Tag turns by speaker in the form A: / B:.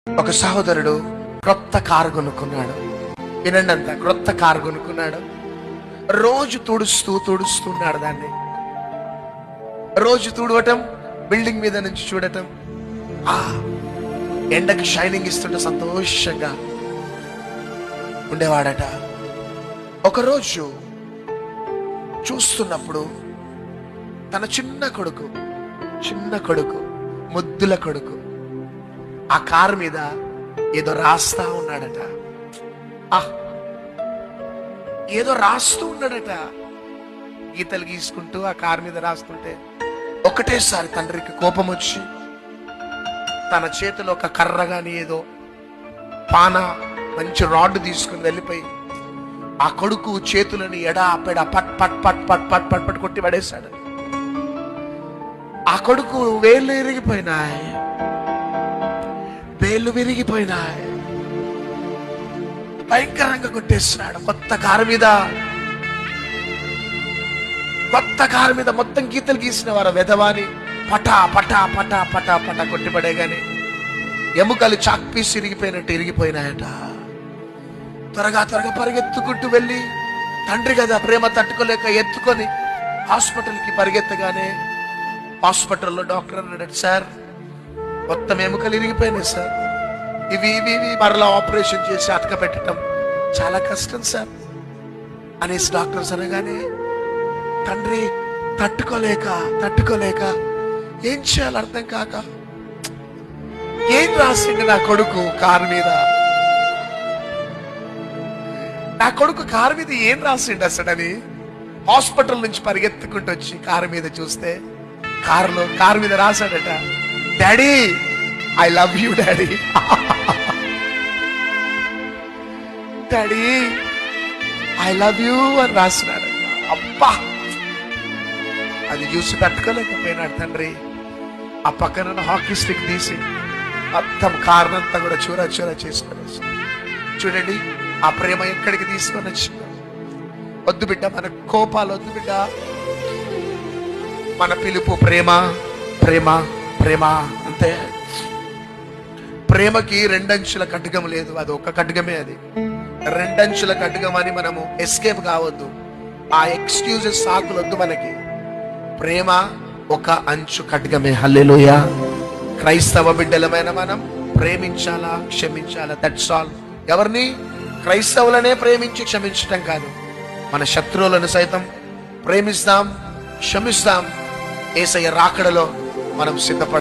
A: ఒక సహోదరుడు క్రొత్త కారు కొనుక్కున్నాడు. వినండి, అంత క్రొత్త కారు కొనుక్కున్నాడు. రోజు తుడుస్తున్నాడు దాన్ని. రోజు తుడవటం, బిల్డింగ్ మీద నుంచి చూడటం, ఆ ఎండకి షైనింగ్ ఇస్తుంటే సంతోషంగా ఉండేవాడట. ఒకరోజు చూస్తున్నప్పుడు తన చిన్న కొడుకు ముద్దుల కొడుకు ఆ కారు మీద ఏదో రాస్తా ఉన్నాడట. ఏదో రాస్తూ ఉన్నాడట. గీతలు గీసుకుంటూ ఆ కారు మీద రాస్తుంటే ఒకటేసారి తండ్రికి కోపం వచ్చి తన చేతిలో ఒక కర్ర గాని ఏదో పాన మంచి రాడ్ తీసుకుని వెళ్ళిపోయి ఆ కొడుకు చేతులని ఎడా పెడ పట్ పట్ పట్ పట్ పట్ పట్ పట్ కొట్టి పడేశాడు. ఆ కొడుకు వేళ్ళు విరిగిపోయినాయి, భయంకరంగా కొట్టేస్తున్నాడు. కొత్త కారు మీద మొత్తం గీతలు గీసిన వారు వెధవాని పటా పటా పటా పటా పటా కొట్టిపడేగాని ఎముకలు చాక్ పీస్ ఇరిగిపోయినాయట. త్వరగా పరిగెత్తుకుంటూ వెళ్ళి తండ్రి కదా ప్రేమ తట్టుకోలేక ఎత్తుకొని హాస్పిటల్కి పరిగెత్తగానే హాస్పిటల్లో డాక్టర్ అన్నాడు, సార్ మొత్తం ఎముకలు ఇరిగిపోయినాయి సార్, ఇవి మరలా ఆపరేషన్ చేసి అతక పెట్టడం చాలా కష్టం సార్ అనేసి డాక్టర్స్ అనగానే తండ్రి తట్టుకోలేక ఏం చేయాలి అర్థం కాక, ఏం రాసిండు నా కొడుకు కారు మీద? నా కొడుకు కారు మీద ఏం రాసిండు అసడని హాస్పిటల్ నుంచి పరిగెత్తుకుంటూ వచ్చి కారు మీద చూస్తే కారు మీద రాశాడట, daddy I love you daddy, daddy I love you అని రాసినాడు. అబ్బా, అది చూసి తట్టుకోలేకపోయినాడు తండ్రి. ఆ పక్కన హాకీ స్టిక్ తీసి మొత్తం కారణంతా కూడా చూర చేసుకొని చూడండి ఆ ప్రేమ ఎక్కడికి తీసుకొని వచ్చిందో. వద్దు బిడ్డ, మన కోపాలు వద్దు బిడ్డ, మన పిలుపు ప్రేమ ప్రేమ ప్రేమ అంతే. ప్రేమకి రెండంచుల ఖడ్గం లేదు, అది ఒక ఖడ్గమే. అది రెండంచుల ఖడ్గం అని మనము ఎస్కేప్ కావద్దు. ఆ ఎక్స్క్యూజెస్ సాకులు వద్దు మనకి. ప్రేమ ఒక అంచు ఖడ్గమే. హల్లెలూయా. క్రైస్తవ బిడ్డలమైన మనం ప్రేమించాలా, క్షమించాలా, దట్స్ ఆల్. ఎవరిని? క్రైస్తవులనే ప్రేమించి క్షమించటం కాదు, మన శత్రువులను సైతం ప్రేమిస్తాం, క్షమిస్తాం. యేసయ్య రాకడలో మనం సిద్ధపడ